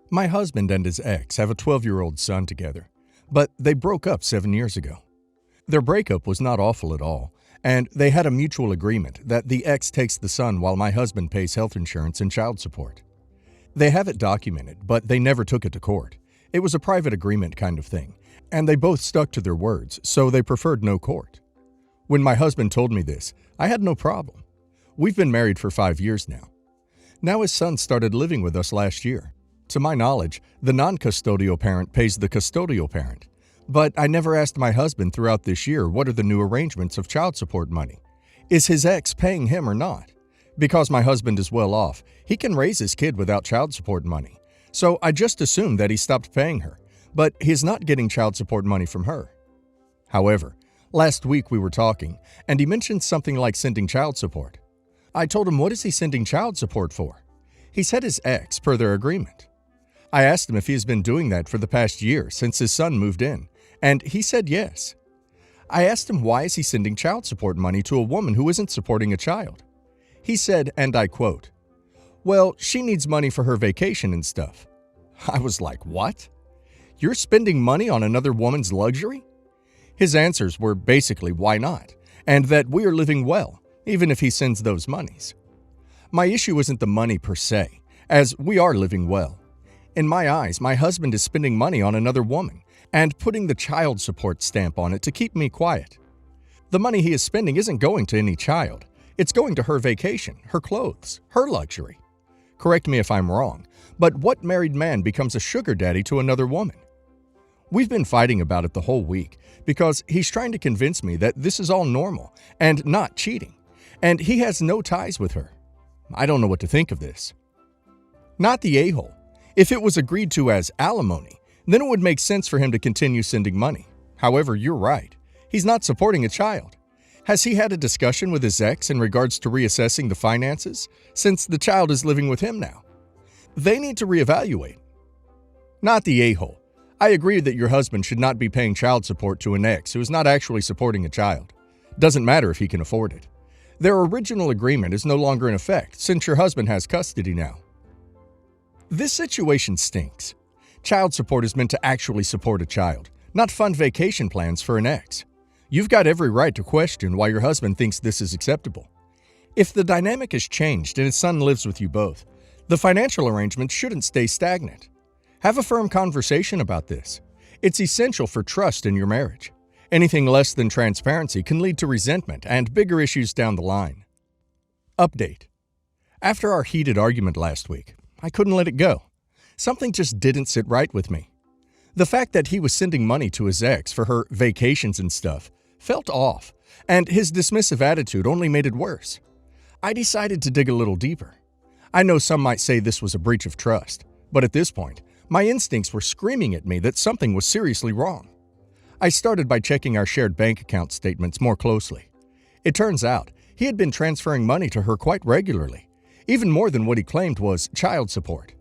My husband and his ex have a 12-year-old son together, but they broke up 7 years ago. Their breakup was not awful at all, and they had a mutual agreement that the ex takes the son while my husband pays health insurance and child support. They have it documented, but they never took it to court. It was a private agreement kind of thing, and they both stuck to their words, so they preferred no court. When my husband told me this, I had no problem. We've been married for 5 years now. Now his son started living with us last year. To my knowledge, the non-custodial parent pays the custodial parent. But I never asked my husband throughout this year what are the new arrangements of child support money. Is his ex paying him or not? Because my husband is well off, he can raise his kid without child support money. So I just assumed that he stopped paying her, but he's not getting child support money from her. However, last week we were talking, and he mentioned something like sending child support. I told him, what is he sending child support for? He said his ex, per their agreement. I asked him if he has been doing that for the past year since his son moved in, and he said yes. I asked him why is he sending child support money to a woman who isn't supporting a child. He said, and I quote, "Well, she needs money for her vacation and stuff." I was like, what? You're spending money on another woman's luxury? His answers were basically why not, and that we are living well, even if he sends those monies. My issue isn't the money per se, as we are living well. In my eyes, my husband is spending money on another woman and putting the child support stamp on it to keep me quiet. The money he is spending isn't going to any child. It's going to her vacation, her clothes, her luxury. Correct me if I'm wrong, but what married man becomes a sugar daddy to another woman? We've been fighting about it the whole week because he's trying to convince me that this is all normal and not cheating, and he has no ties with her. I don't know what to think of this. Not the a-hole. If it was agreed to as alimony, then it would make sense for him to continue sending money. However, you're right. He's not supporting a child. Has he had a discussion with his ex in regards to reassessing the finances, since the child is living with him now? They need to reevaluate. Not the a-hole. I agree that your husband should not be paying child support to an ex who is not actually supporting a child. Doesn't matter if he can afford it. Their original agreement is no longer in effect since your husband has custody now. This situation stinks. Child support is meant to actually support a child, not fund vacation plans for an ex. You've got every right to question why your husband thinks this is acceptable. If the dynamic has changed and his son lives with you both, the financial arrangements shouldn't stay stagnant. Have a firm conversation about this. It's essential for trust in your marriage. Anything less than transparency can lead to resentment and bigger issues down the line. Update. After our heated argument last week, I couldn't let it go. Something just didn't sit right with me. The fact that he was sending money to his ex for her vacations and stuff felt off, and his dismissive attitude only made it worse. I decided to dig a little deeper. I know some might say this was a breach of trust, but at this point, my instincts were screaming at me that something was seriously wrong. I started by checking our shared bank account statements more closely. It turns out he had been transferring money to her quite regularly, even more than what he claimed was child support.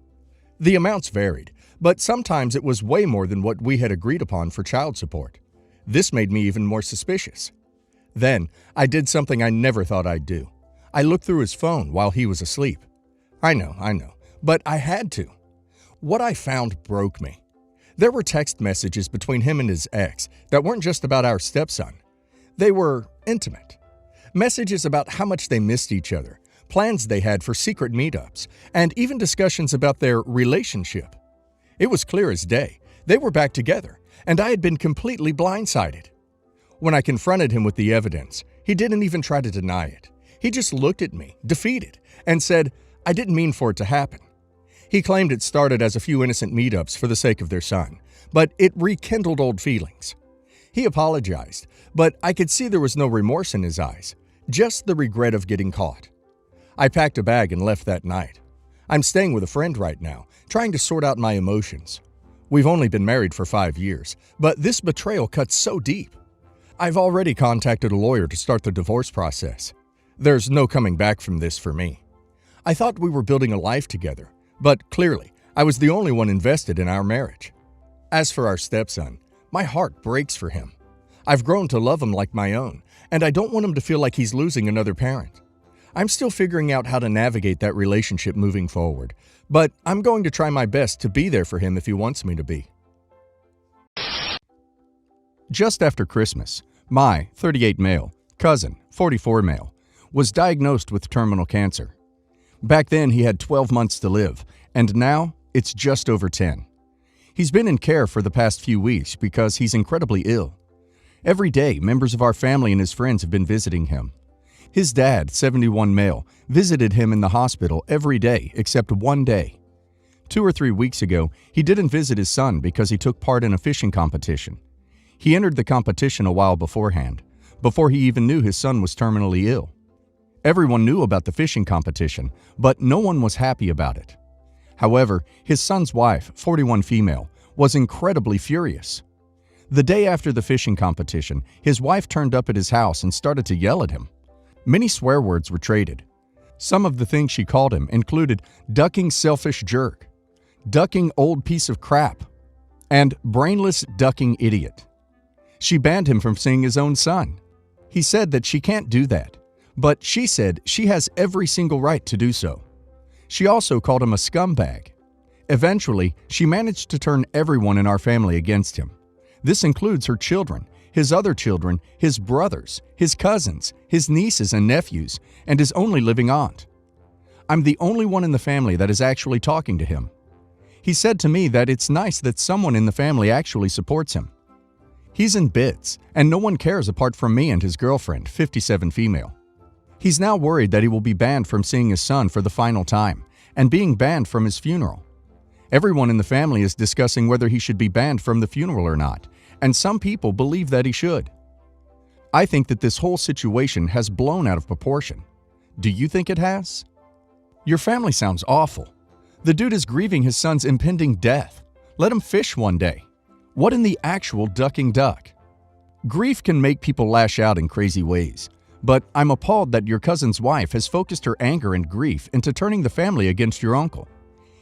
The amounts varied, but sometimes it was way more than what we had agreed upon for child support. This made me even more suspicious. Then, I did something I never thought I'd do. I looked through his phone while he was asleep. I know, but I had to. What I found broke me. There were text messages between him and his ex that weren't just about our stepson. They were intimate. Messages about how much they missed each other, plans they had for secret meetups, and even discussions about their relationship. It was clear as day. They were back together, and I had been completely blindsided. When I confronted him with the evidence, he didn't even try to deny it. He just looked at me, defeated, and said, "I didn't mean for it to happen." He claimed it started as a few innocent meetups for the sake of their son, but it rekindled old feelings. He apologized, but I could see there was no remorse in his eyes, just the regret of getting caught. I packed a bag and left that night. I'm staying with a friend right now, trying to sort out my emotions. We've only been married for 5 years, but this betrayal cuts so deep. I've already contacted a lawyer to start the divorce process. There's no coming back from this for me. I thought we were building a life together, but clearly, I was the only one invested in our marriage. As for our stepson, my heart breaks for him. I've grown to love him like my own, and I don't want him to feel like he's losing another parent. I'm still figuring out how to navigate that relationship moving forward, but I'm going to try my best to be there for him if he wants me to be. Just after Christmas, my 38 male cousin, 44 male, was diagnosed with terminal cancer. Back then, he had 12 months to live, and now it's just over 10. He's been in care for the past few weeks because he's incredibly ill. Every day, members of our family and his friends have been visiting him. His dad, 71 male, visited him in the hospital every day except one day. 2 or 3 weeks ago, he didn't visit his son because he took part in a fishing competition. He entered the competition a while beforehand, before he even knew his son was terminally ill. Everyone knew about the fishing competition, but no one was happy about it. However, his son's wife, 41 female, was incredibly furious. The day after the fishing competition, his wife turned up at his house and started to yell at him. Many swear words were traded. Some of the things she called him included ducking selfish jerk, ducking old piece of crap, and brainless ducking idiot. She banned him from seeing his own son. He said that she can't do that, but she said she has every single right to do so. She also called him a scumbag. Eventually, she managed to turn everyone in our family against him. This includes her children, his other children, his brothers, his cousins, his nieces and nephews, and his only living aunt. I'm the only one in the family that is actually talking to him. He said to me that it's nice that someone in the family actually supports him. He's in bits, and no one cares apart from me and his girlfriend, 57 female. He's now worried that he will be banned from seeing his son for the final time, and being banned from his funeral. Everyone in the family is discussing whether he should be banned from the funeral or not, and some people believe that he should. I think that this whole situation has blown out of proportion. Do you think it has? Your family sounds awful. The dude is grieving his son's impending death. Let him fish one day. What in the actual ducking duck? Grief can make people lash out in crazy ways, but I'm appalled that your cousin's wife has focused her anger and grief into turning the family against your uncle.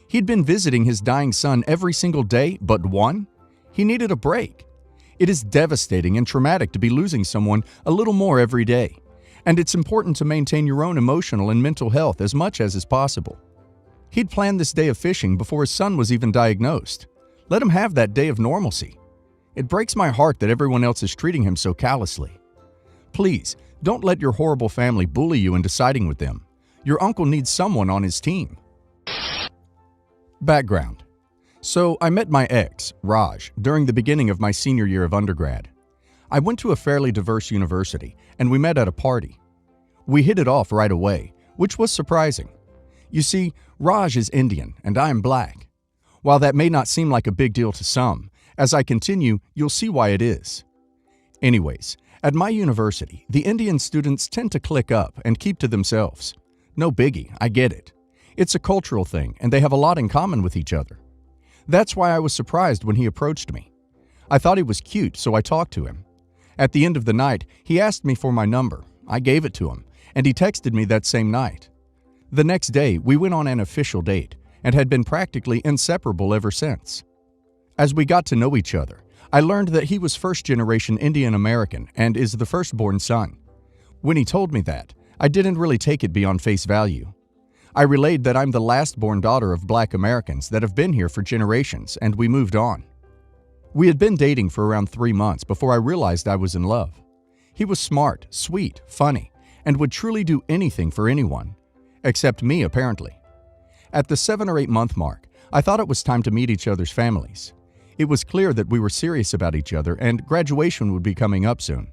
He'd been visiting his dying son every single day but one. He needed a break. It is devastating and traumatic to be losing someone a little more every day, and it's important to maintain your own emotional and mental health as much as is possible. He'd planned this day of fishing before his son was even diagnosed. Let him have that day of normalcy. It breaks my heart that everyone else is treating him so callously. Please, don't let your horrible family bully you into siding with them. Your uncle needs someone on his team. Background. So, I met my ex, Raj, during the beginning of my senior year of undergrad. I went to a fairly diverse university, and we met at a party. We hit it off right away, which was surprising. You see, Raj is Indian, and I am black. While that may not seem like a big deal to some, as I continue, you'll see why it is. Anyways, at my university, the Indian students tend to click up and keep to themselves. No biggie, I get it. It's a cultural thing, and they have a lot in common with each other. That's why I was surprised when he approached me. I thought he was cute, so I talked to him. At the end of the night, he asked me for my number. I gave it to him, and he texted me that same night. The next day, we went on an official date, and had been practically inseparable ever since. As we got to know each other, I learned that he was first-generation Indian American and is the firstborn son. When he told me that, I didn't really take it beyond face value. I relayed that I'm the last-born daughter of Black Americans that have been here for generations, and we moved on. We had been dating for around 3 months before I realized I was in love. He was smart, sweet, funny, and would truly do anything for anyone. Except me, apparently. At the 7 or 8 month mark, I thought it was time to meet each other's families. It was clear that we were serious about each other and graduation would be coming up soon.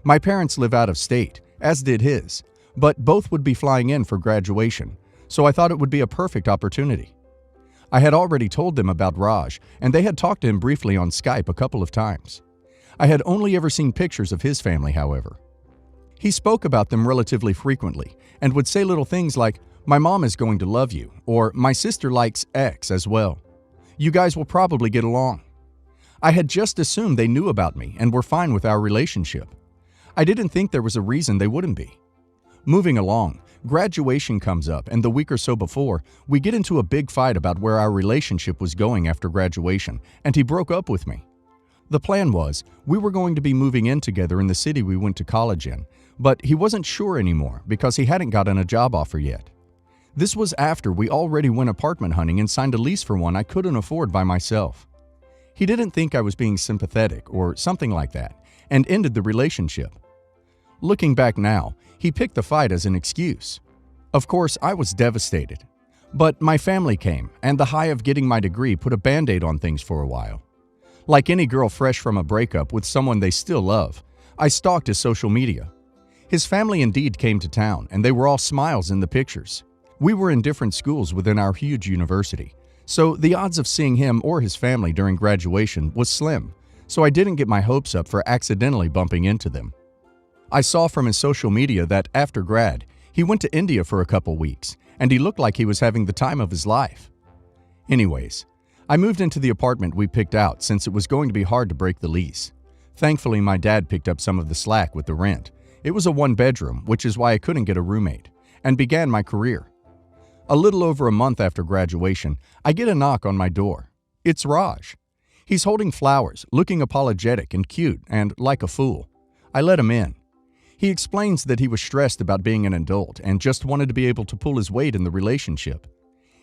My parents live out of state, as did his, but both would be flying in for graduation, so I thought it would be a perfect opportunity. I had already told them about Raj, and they had talked to him briefly on Skype a couple of times. I had only ever seen pictures of his family, however. He spoke about them relatively frequently, and would say little things like, "My mom is going to love you," or "My sister likes X as well. You guys will probably get along." I had just assumed they knew about me and were fine with our relationship. I didn't think there was a reason they wouldn't be. Moving along, graduation comes up, and the week or so before, we get into a big fight about where our relationship was going after graduation, and he broke up with me. The plan was, we were going to be moving in together in the city we went to college in, but he wasn't sure anymore because he hadn't gotten a job offer yet. This was after we already went apartment hunting and signed a lease for one I couldn't afford by myself. He didn't think I was being sympathetic or something like that, and ended the relationship. Looking back now, he picked the fight as an excuse. Of course, I was devastated. But my family came, and the high of getting my degree put a band-aid on things for a while. Like any girl fresh from a breakup with someone they still love, I stalked his social media. His family indeed came to town, and they were all smiles in the pictures. We were in different schools within our huge university, so the odds of seeing him or his family during graduation was slim, so I didn't get my hopes up for accidentally bumping into them. I saw from his social media that after grad, he went to India for a couple weeks, and he looked like he was having the time of his life. Anyways, I moved into the apartment we picked out since it was going to be hard to break the lease. Thankfully, my dad picked up some of the slack with the rent. It was a one-bedroom, which is why I couldn't get a roommate, and began my career. A little over a month after graduation, I get a knock on my door. It's Raj. He's holding flowers, looking apologetic and cute and like a fool. I let him in. He explains that he was stressed about being an adult and just wanted to be able to pull his weight in the relationship.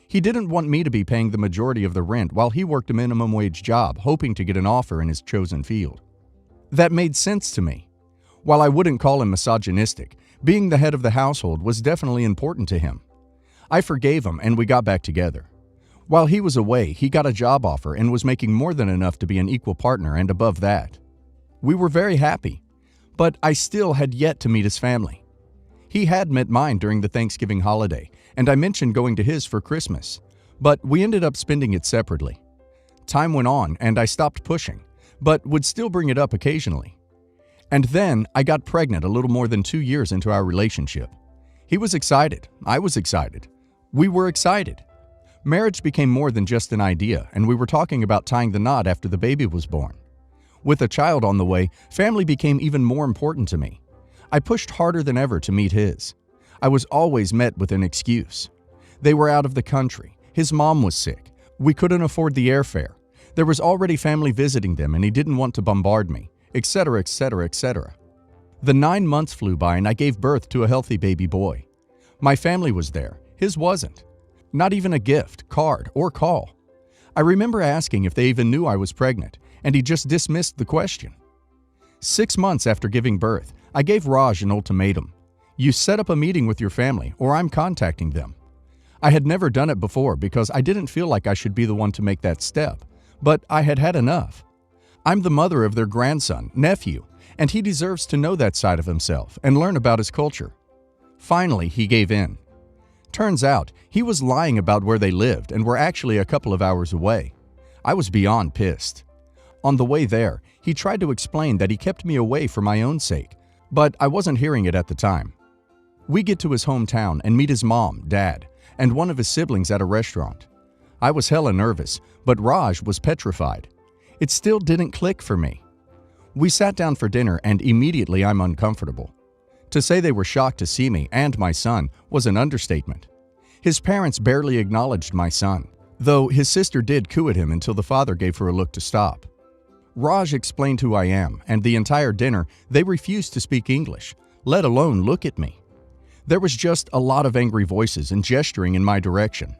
He didn't want me to be paying the majority of the rent while he worked a minimum wage job, hoping to get an offer in his chosen field. That made sense to me. While I wouldn't call him misogynistic, being the head of the household was definitely important to him. I forgave him and we got back together. While he was away, he got a job offer and was making more than enough to be an equal partner and above that. We were very happy, but I still had yet to meet his family. He had met mine during the Thanksgiving holiday, and I mentioned going to his for Christmas, but we ended up spending it separately. Time went on and I stopped pushing, but would still bring it up occasionally. And then I got pregnant a little more than 2 years into our relationship. He was excited. I was excited. We were excited. Marriage became more than just an idea, and we were talking about tying the knot after the baby was born. With a child on the way, family became even more important to me. I pushed harder than ever to meet his. I was always met with an excuse. They were out of the country. His mom was sick. We couldn't afford the airfare. There was already family visiting them and he didn't want to bombard me, etc., etc., etc. The 9 months flew by and I gave birth to a healthy baby boy. My family was there. His wasn't. Not even a gift, card, or call. I remember asking if they even knew I was pregnant, and he just dismissed the question. 6 months after giving birth, I gave Raj an ultimatum. You set up a meeting with your family, or I'm contacting them. I had never done it before because I didn't feel like I should be the one to make that step, but I had had enough. I'm the mother of their grandson, nephew, and he deserves to know that side of himself and learn about his culture. Finally, he gave in. Turns out, he was lying about where they lived and were actually a couple of hours away. I was beyond pissed. On the way there, he tried to explain that he kept me away for my own sake, but I wasn't hearing it at the time. We get to his hometown and meet his mom, dad, and one of his siblings at a restaurant. I was hella nervous, but Raj was petrified. It still didn't click for me. We sat down for dinner and immediately I'm uncomfortable. To say they were shocked to see me and my son was an understatement. His parents barely acknowledged my son, though his sister did coo at him until the father gave her a look to stop. Raj explained who I am, and the entire dinner they refused to speak English, let alone look at me. There was just a lot of angry voices and gesturing in my direction.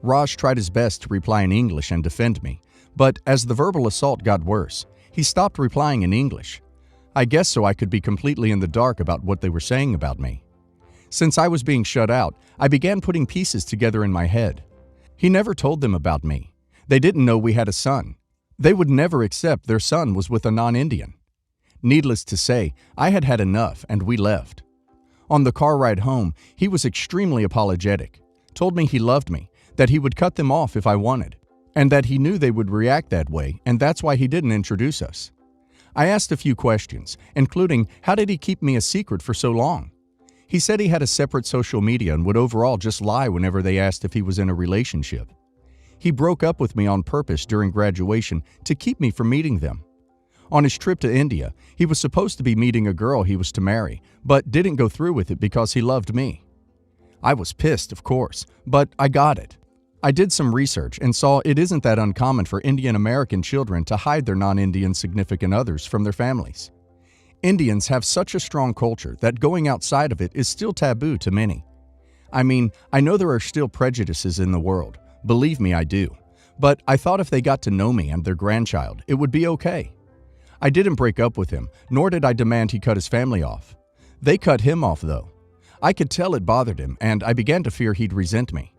Raj tried his best to reply in English and defend me, but as the verbal assault got worse, he stopped replying in English. I guess so I could be completely in the dark about what they were saying about me. Since I was being shut out, I began putting pieces together in my head. He never told them about me. They didn't know we had a son. They would never accept their son was with a non-Indian. Needless to say, I had had enough and we left. On the car ride home, he was extremely apologetic, told me he loved me, that he would cut them off if I wanted, and that he knew they would react that way and that's why he didn't introduce us. I asked a few questions, including how did he keep me a secret for so long? He said he had a separate social media and would overall just lie whenever they asked if he was in a relationship. He broke up with me on purpose during graduation to keep me from meeting them. On his trip to India, he was supposed to be meeting a girl he was to marry, but didn't go through with it because he loved me. I was pissed, of course, but I got it. I did some research and saw it isn't that uncommon for Indian American children to hide their non-Indian significant others from their families. Indians have such a strong culture that going outside of it is still taboo to many. I mean, I know there are still prejudices in the world. Believe me, I do. But I thought if they got to know me and their grandchild, it would be okay. I didn't break up with him, nor did I demand he cut his family off. They cut him off, though. I could tell it bothered him, and I began to fear he'd resent me.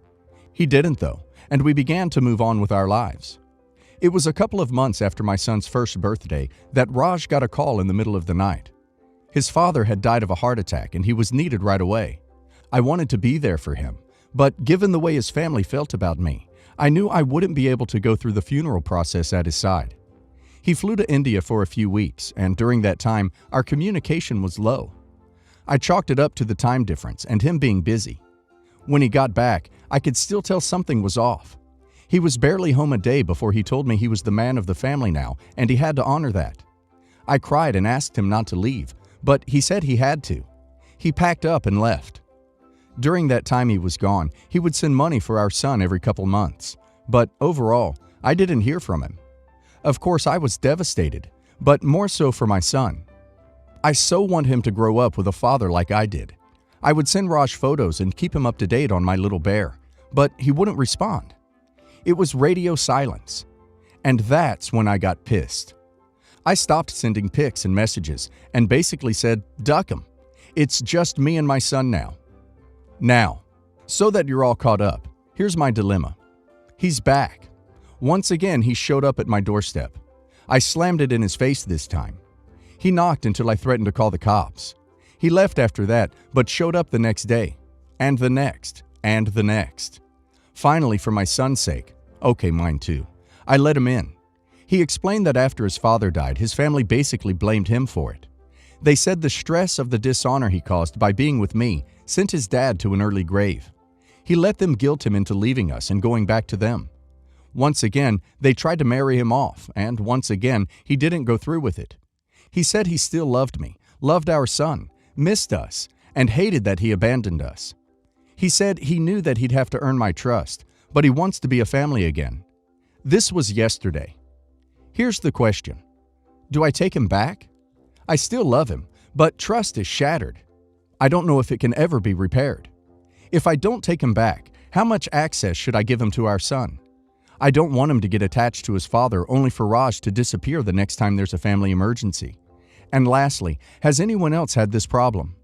He didn't, though, and we began to move on with our lives. It was a couple of months after my son's first birthday that Raj got a call in the middle of the night. His father had died of a heart attack, and he was needed right away. I wanted to be there for him, but given the way his family felt about me, I knew I wouldn't be able to go through the funeral process at his side. He flew to India for a few weeks, and during that time, our communication was low. I chalked it up to the time difference and him being busy. When he got back, I could still tell something was off. He was barely home a day before he told me he was the man of the family now, and he had to honor that. I cried and asked him not to leave, but he said he had to. He packed up and left. During that time he was gone, he would send money for our son every couple months, but overall, I didn't hear from him. Of course, I was devastated, but more so for my son. I so want him to grow up with a father like I did. I would send Raj photos and keep him up to date on my little bear, but he wouldn't respond. It was radio silence. And that's when I got pissed. I stopped sending pics and messages and basically said, duck him. It's just me and my son now. Now, so that you're all caught up, here's my dilemma. He's back. Once again, he showed up at my doorstep. I slammed it in his face this time. He knocked until I threatened to call the cops. He left after that, but showed up the next day, and the next, and the next. Finally, for my son's sake, okay, mine too, I let him in. He explained that after his father died, his family basically blamed him for it. They said the stress of the dishonor he caused by being with me sent his dad to an early grave. He let them guilt him into leaving us and going back to them. Once again, they tried to marry him off, and once again, he didn't go through with it. He said he still loved me, loved our son, missed us, and hated that he abandoned us. He said he knew that he'd have to earn my trust, but he wants to be a family again. This was yesterday. Here's the question. Do I take him back? I still love him, but trust is shattered. I don't know if it can ever be repaired. If I don't take him back, how much access should I give him to our son? I don't want him to get attached to his father only for Raj to disappear the next time there's a family emergency. And lastly, has anyone else had this problem?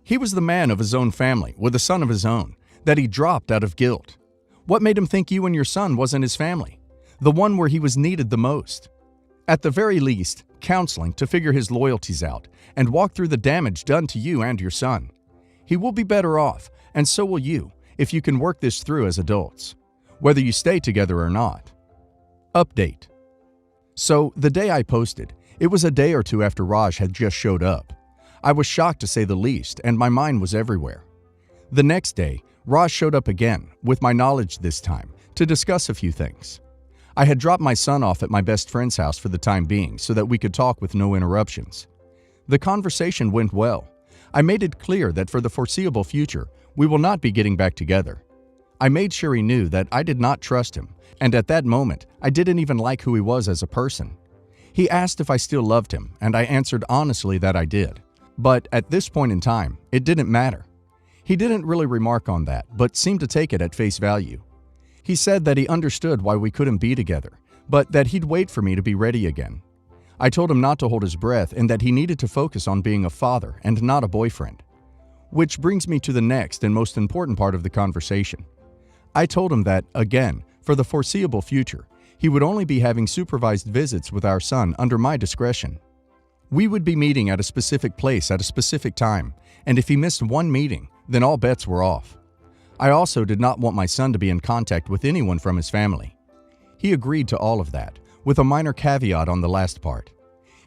He was the man of his own family, with a son of his own, that he dropped out of guilt. What made him think you and your son wasn't his family? The one where he was needed the most? At the very least, counseling to figure his loyalties out and walk through the damage done to you and your son. He will be better off, and so will you, if you can work this through as adults, whether you stay together or not. Update. So, the day I posted, it was a day or two after Raj had just showed up. I was shocked to say the least, and my mind was everywhere. The next day, Raj showed up again, with my knowledge this time, to discuss a few things. I had dropped my son off at my best friend's house for the time being so that we could talk with no interruptions. The conversation went well. I made it clear that for the foreseeable future, we will not be getting back together. I made sure he knew that I did not trust him, and at that moment, I didn't even like who he was as a person. He asked if I still loved him, and I answered honestly that I did. But at this point in time, it didn't matter. He didn't really remark on that, but seemed to take it at face value. He said that he understood why we couldn't be together, but that he'd wait for me to be ready again. I told him not to hold his breath and that he needed to focus on being a father and not a boyfriend. Which brings me to the next and most important part of the conversation. I told him that, again, for the foreseeable future, he would only be having supervised visits with our son under my discretion. We would be meeting at a specific place at a specific time, and if he missed one meeting, then all bets were off. I also did not want my son to be in contact with anyone from his family. He agreed to all of that, with a minor caveat on the last part.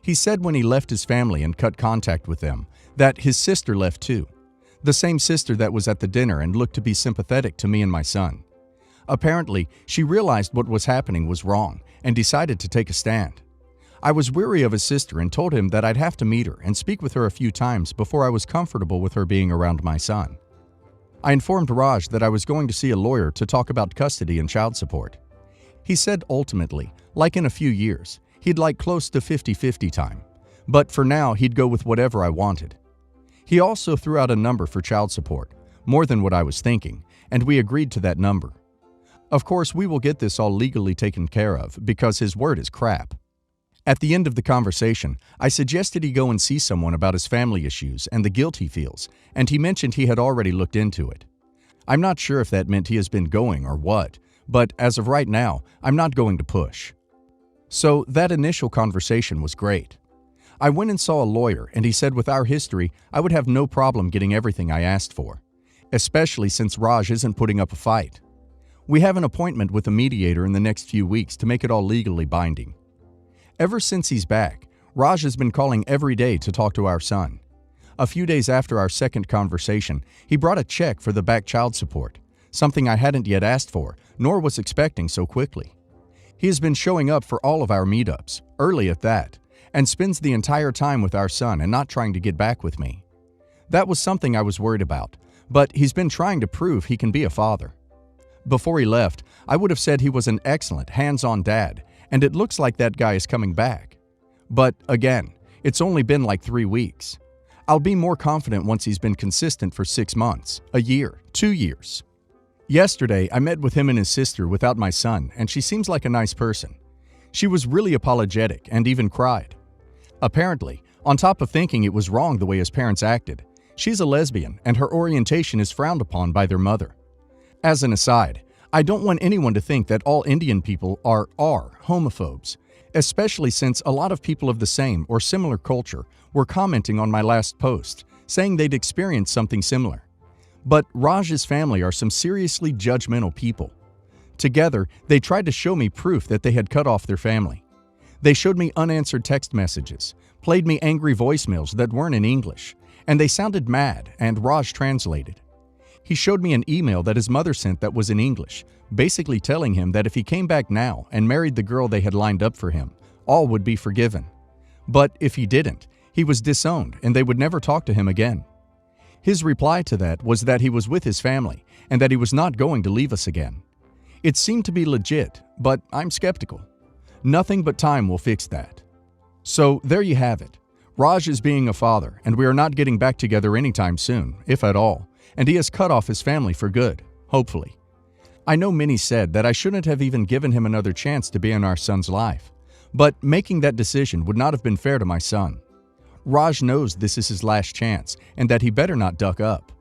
He said when he left his family and cut contact with them, that his sister left too. The same sister that was at the dinner and looked to be sympathetic to me and my son. Apparently, she realized what was happening was wrong and decided to take a stand. I was weary of his sister and told him that I'd have to meet her and speak with her a few times before I was comfortable with her being around my son. I informed Raj that I was going to see a lawyer to talk about custody and child support. He said ultimately, like in a few years, he'd like close to 50-50 time, but for now he'd go with whatever I wanted. He also threw out a number for child support, more than what I was thinking, and we agreed to that number. Of course, we will get this all legally taken care of because his word is crap. At the end of the conversation, I suggested he go and see someone about his family issues and the guilt he feels, and he mentioned he had already looked into it. I'm not sure if that meant he has been going or what, but as of right now, I'm not going to push. So that initial conversation was great. I went and saw a lawyer, and he said with our history, I would have no problem getting everything I asked for, especially since Raj isn't putting up a fight. We have an appointment with a mediator in the next few weeks to make it all legally binding. Ever since he's back, Raj has been calling every day to talk to our son. A few days after our second conversation, he brought a check for the back child support, something I hadn't yet asked for, nor was expecting so quickly. He has been showing up for all of our meetups, early at that, and spends the entire time with our son and not trying to get back with me. That was something I was worried about, but he's been trying to prove he can be a father. Before he left, I would have said he was an excellent, hands-on dad, and it looks like that guy is coming back. But again, it's only been like 3 weeks. I'll be more confident once he's been consistent for 6 months, a year, 2 years. Yesterday, I met with him and his sister without my son, and she seems like a nice person. She was really apologetic and even cried. Apparently, on top of thinking it was wrong the way his parents acted, she's a lesbian and her orientation is frowned upon by their mother. As an aside, I don't want anyone to think that all Indian people are homophobes, especially since a lot of people of the same or similar culture were commenting on my last post, saying they'd experienced something similar. But Raj's family are some seriously judgmental people. Together, they tried to show me proof that they had cut off their family. They showed me unanswered text messages, played me angry voicemails that weren't in English, and they sounded mad, and Raj translated. He showed me an email that his mother sent that was in English, basically telling him that if he came back now and married the girl they had lined up for him, all would be forgiven. But if he didn't, he was disowned and they would never talk to him again. His reply to that was that he was with his family and that he was not going to leave us again. It seemed to be legit, but I'm skeptical. Nothing but time will fix that. So there you have it. Raj is being a father, and we are not getting back together anytime soon, if at all, and he has cut off his family for good, hopefully. I know many said that I shouldn't have even given him another chance to be in our son's life, but making that decision would not have been fair to my son. Raj knows this is his last chance and that he better not duck up.